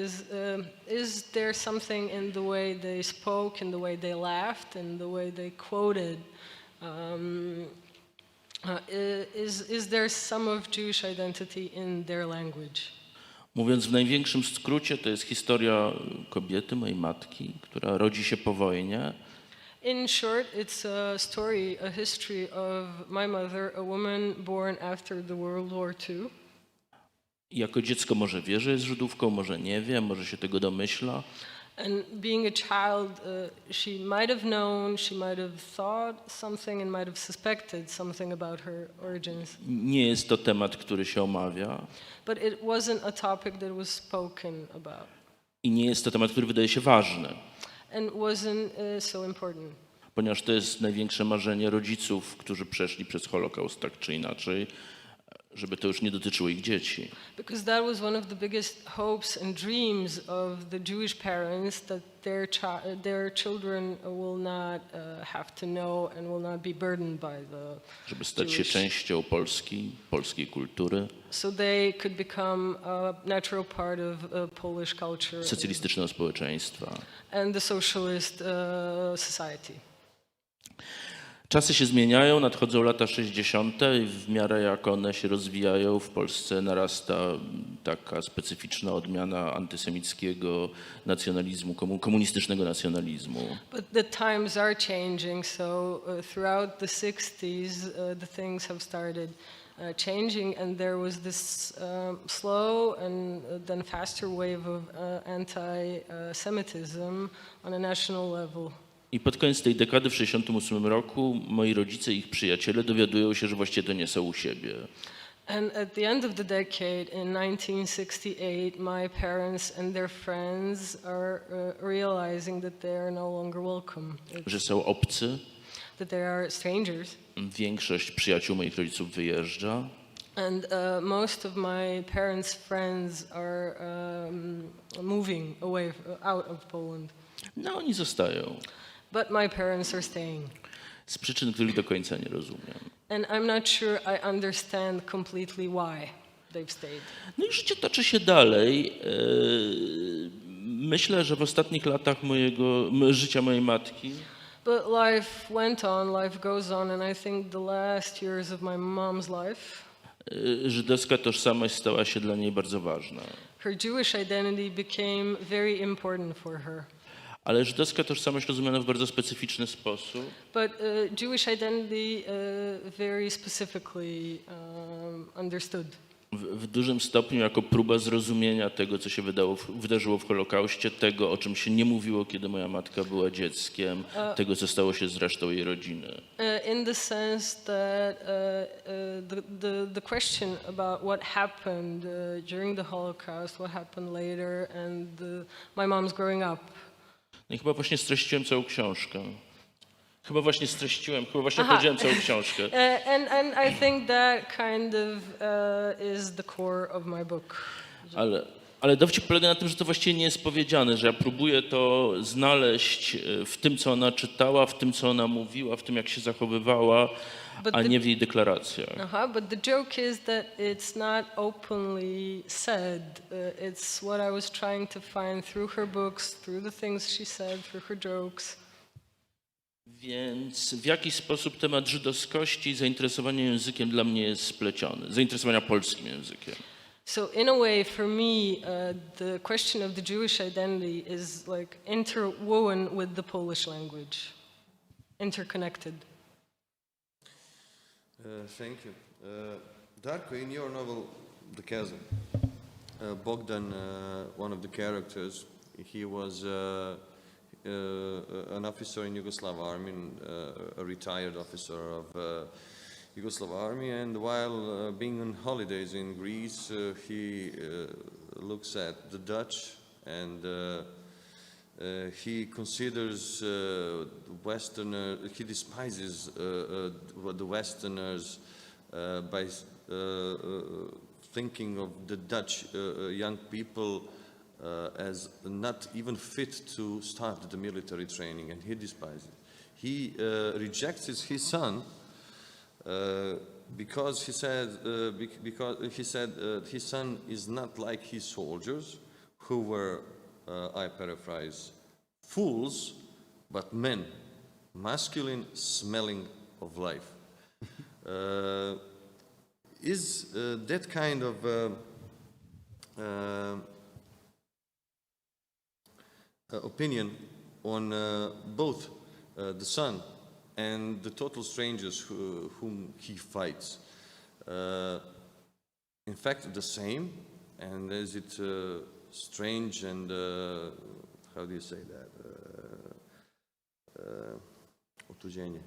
is there something in the way they spoke, in the way they laughed, in the way they quoted? Is there some of Jewish identity in their language? Mówiąc w największym skrócie, to jest historia kobiety, mojej matki, która rodzi się po wojnie. In short, it's a story, a history of my mother, a woman born after the World War II. Jako dziecko może wie, że jest Żydówką, może nie wie, może się tego domyśla. And being a child, she might have known, she might have thought something and might have suspected something about her origins. Nie jest to temat, który się omawia. But it wasn't a topic that was spoken about. I nie jest to temat, który wydaje się ważny. And wasn't so important. Ponieważ to jest największe marzenie rodziców, którzy przeszli przez Holokaust tak czy inaczej, żeby to już nie dotyczyło ich dzieci. Because that was one of the biggest hopes and dreams of the Jewish parents, that their children will not have to know and will not be burdened by the Żeby stać się częścią polskiej kultury. So they could become a natural part of Polish culture Socjalistycznego społeczeństwa. and the socialist society. Czasy się zmieniają, nadchodzą lata 60. i w miarę jak one się rozwijają, w Polsce narasta taka specyficzna odmiana antysemickiego nacjonalizmu, komunistycznego nacjonalizmu. But the times are changing, so throughout the 60s the things have started changing, and there was this slow and then faster wave of anti-Semitism on a national level. I pod koniec tej dekady w 1968 roku moi rodzice i ich przyjaciele dowiadują się, że właściwie to nie są u siebie. And at the end of the decade, in 1968, my parents and their friends are realizing that they are no longer welcome. Że są obcy. That they are strangers. Większość przyjaciół moich rodziców wyjeżdża. And most of my parents' friends are moving away out of Poland. No, oni zostają. But my parents are staying. Z przyczyn, których do końca nie rozumiem. And I'm not sure I understand completely why they've stayed. No i życie toczy się dalej. Myślę, że w ostatnich latach życia mojej matki But life went on, life goes on, and I think the last years of my mom's life, żydowska tożsamość stała się dla niej bardzo ważna. her Jewish identity became very important for her. Ale żydowska tożsamość rozumiana w bardzo specyficzny sposób. But Jewish identity very specifically understood. w dużym stopniu jako próba zrozumienia tego, co się wydarzyło w Holokauście, tego, o czym się nie mówiło, kiedy moja matka była dzieckiem, tego, co stało się z resztą jej rodziny. In the sense that the question about what happened during the Holocaust, what happened later, and my mom's growing up. No i chyba właśnie streściłem całą książkę. Chyba właśnie powiedziałem całą książkę. And I think that kind of is the core of my book. Ale dowcip polega na tym, że to właściwie nie jest powiedziane, że ja próbuję to znaleźć w tym, co ona czytała, w tym, co ona mówiła, w tym, jak się zachowywała, a nie w jej deklaracjach. But the joke is that it's not openly said. It's what I was trying to find through her books, through the things she said, through her jokes. Więc w jaki sposób temat żydowskości i zainteresowania językiem dla mnie jest spleciony? Zainteresowania polskim językiem. So in a way, for me, the question of the Jewish identity is like interwoven with the Polish language, interconnected. Thank you. Darko, in your novel, The Chasm, Bogdan, one of the characters, he was an officer in Yugoslav army, a retired officer of Yugoslav army, and while being on holidays in Greece, he looks at the Dutch and he considers he despises the Westerners by thinking of the Dutch young people as not even fit to start the military training, and he despises it. He rejects his son because he said his son is not like his soldiers, who were, I paraphrase, fools, but men, masculine, smelling of life. Is that kind of opinion on both the son and the total strangers whom he fights, in fact, the same? And is it strange and, how do you say that? Otuđenje.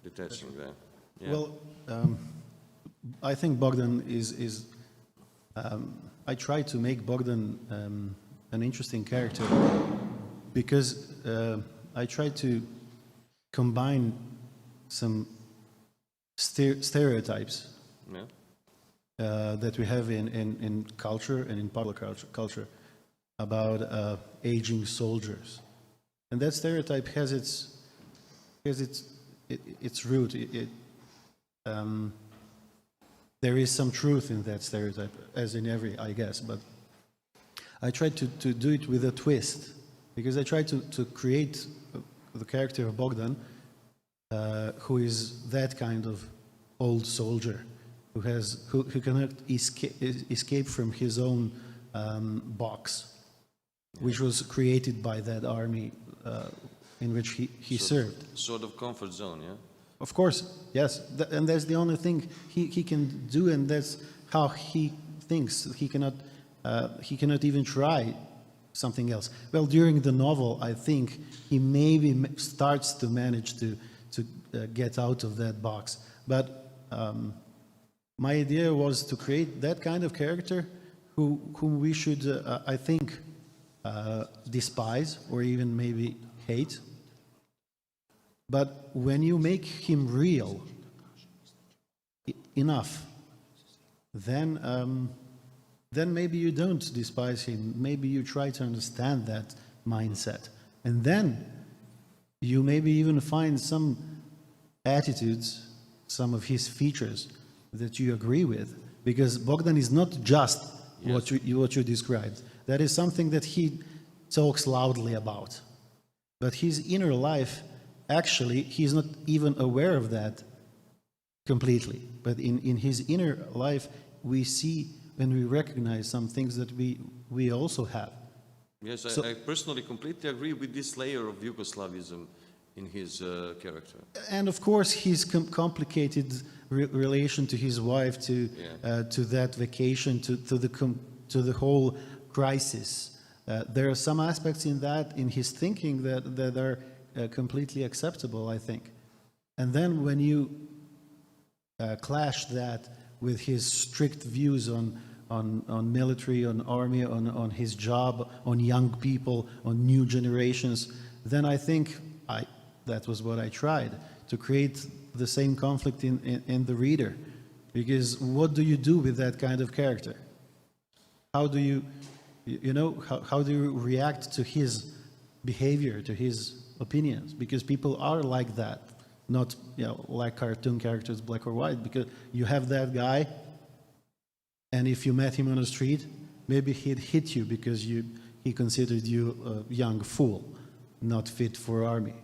Detachment, yeah. Well, I think Bogdan is I try to make Bogdan an interesting character because I try to combine some stereotypes that we have in culture and in popular culture about aging soldiers, and that stereotype has its root. There is some truth in that stereotype, as in every, I guess, but I tried to do it with a twist, because I tried to create the character of Bogdan, who is that kind of old soldier, who cannot escape from his own box, which was created by that army in which he served. Sort of comfort zone, yeah? Of course, yes, and that's the only thing he can do, and that's how he thinks. He cannot even try something else. Well, during the novel, I think he maybe starts to manage to get out of that box. But my idea was to create that kind of character whom we should, I think, despise or even maybe hate. But when you make him real enough, then maybe you don't despise him. Maybe you try to understand that mindset. And then you maybe even find some attitudes, some of his features that you agree with. Because Bogdan is not just what you described. That is something that he talks loudly about. But his inner life, actually, he's not even aware of that completely. But in his inner life, we see and we recognize some things that we also have. Yes, I personally completely agree with this layer of Yugoslavism in his character. And of course, his complicated relation to his wife, to that vacation, to the whole crisis. There are some aspects in that, in his thinking, that are completely acceptable, I think. And then when you clash that with his strict views on military, on army, on his job, on young people, on new generations, then I think that was what I tried, to create the same conflict in the reader. Because what do you do with that kind of character? How do you how do you react to his behavior, to his opinions? Because people are like that, not like cartoon characters, black or white, because you have that guy, and if you met him on the street, maybe he'd hit you because he considered you a young fool, not fit for army.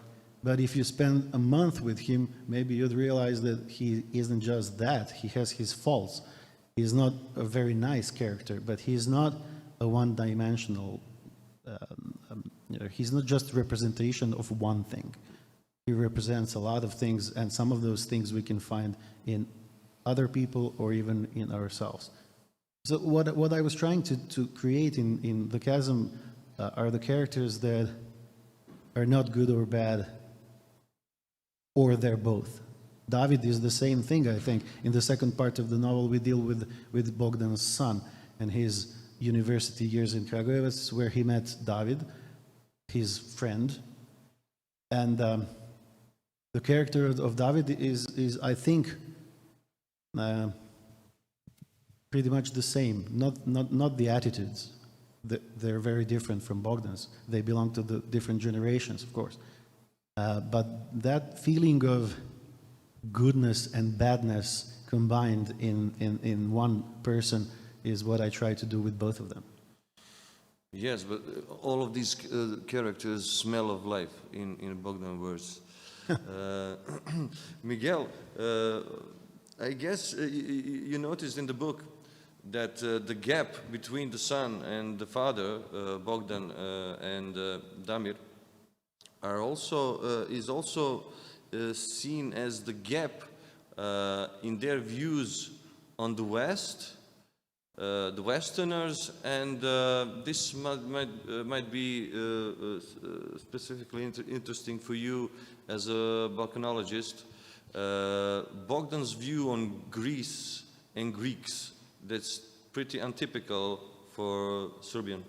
But if you spend a month with him, maybe you'd realize that he isn't just that, he has his faults. He's not a very nice character, but he's not a one-dimensional, he's not just representation of one thing. He represents a lot of things, and some of those things we can find in other people or even in ourselves. So what I was trying to create in The Chasm are the characters that are not good or bad, or they're both. David is the same thing, I think. In the second part of the novel, we deal with Bogdan's son and his university years in Kragujevac, where he met David, his friend. And the character of David is I think, pretty much the same. Not the attitudes. They're very different from Bogdan's. They belong to the different generations, of course. But that feeling of goodness and badness combined in one person is what I try to do with both of them. Yes, but all of these characters smell of life in Bogdan verse. Miguel, I guess you noticed in the book that the gap between the son and the father, Bogdan and Damir, is also seen as the gap in their views on the West, the Westerners, and this might be specifically interesting for you as a Balkanologist. Bogdan's view on Greece and Greeks, that's pretty untypical for Serbian.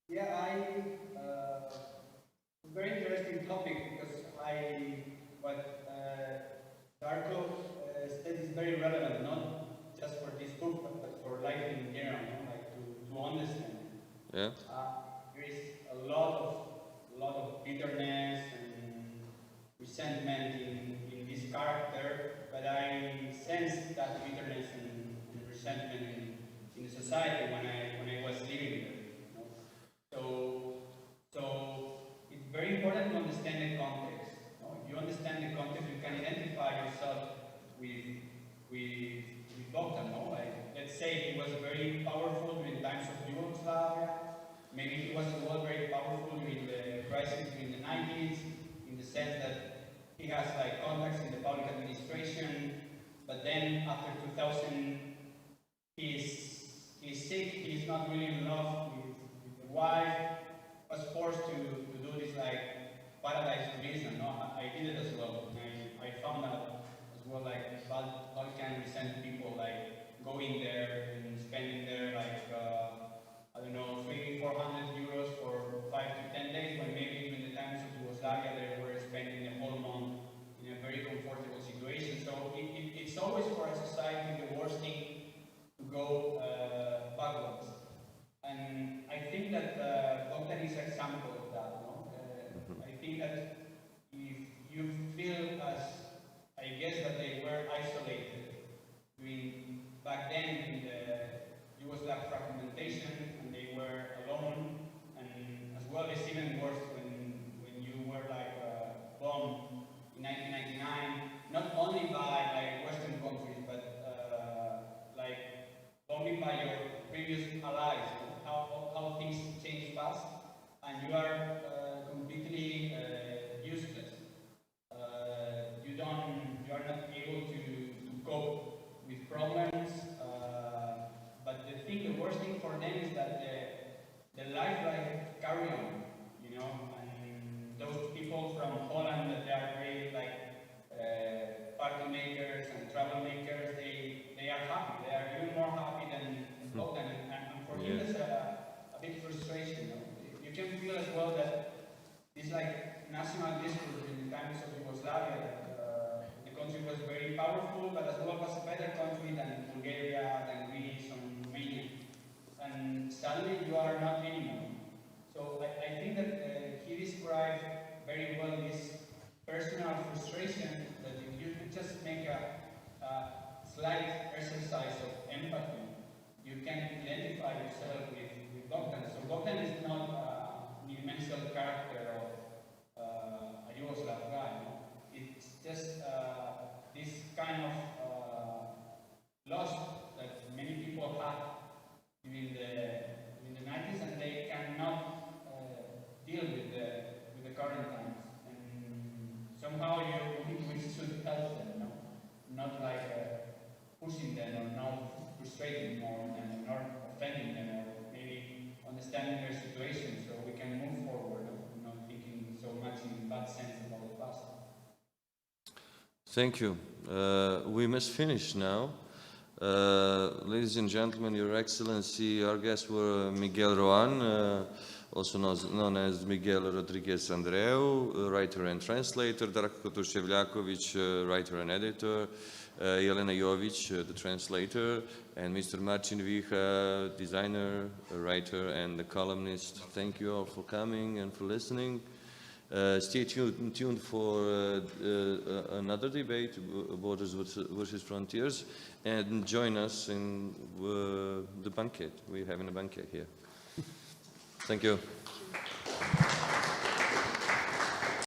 Yeah, very interesting topic, because what Darko said is very relevant, not just for this book, but for life in general, like to understand. Yeah. There is a lot of bitterness and resentment in this character, but I sense that bitterness and resentment in the society when I was living there. So it's very important to understand the context. If you understand the context, you can identify yourself with Bogdan. Let's say he was very powerful during times of Yugoslavia. Maybe he was as well very powerful during the crisis during the 90s, in the sense that he has contacts in the public administration. But then after 2000, he's sick. He's not really in love with the wife. Was forced to do this paradise tourism. I did it as well. I found out as well Balkan recent people going there and spending there I don't know, 300-400 euros for 5 to 10 days, when maybe in the times of Yugoslavia they were spending a whole month in a very comfortable situation. So it's always for a society the worst thing to go backwards. And I think that Bogdan is an example of that. I think that if you feel, as I guess that they were isolated back then in the Yugoslav fragmentation, and they were alone, and as well it's even worse when you were bombed in 1999, not only by Western countries, but bombing by your previous allies. How things change fast, and you are very well this personal frustration that if you just make a slight exercise of empathy, you can identify yourself with Bogdan. So Bogdan is not a dimensional character of a Yugoslav guy. No? It's just this kind of loss that many people had during the 90s, and they cannot deal with the current times. And somehow we should help them, no? Not like pushing them or not frustrating more and not offending them, or maybe understanding their situation so we can move forward, not thinking so much in bad sense about the past. Thank you. We must finish now. Ladies and gentlemen, Your Excellency, our guests were Miguel Roan, also known as Miguel Rodriges Andreu, writer and translator, Darko Tuševljaković, writer and editor, Jelena Jović, the translator, and Mr. Marćin Viha, designer, writer, and the columnist. Thank you all for coming and for listening. Stay tuned for another debate, Borders versus Frontiers, and join us in the banquet. We're having a banquet here. Thank you.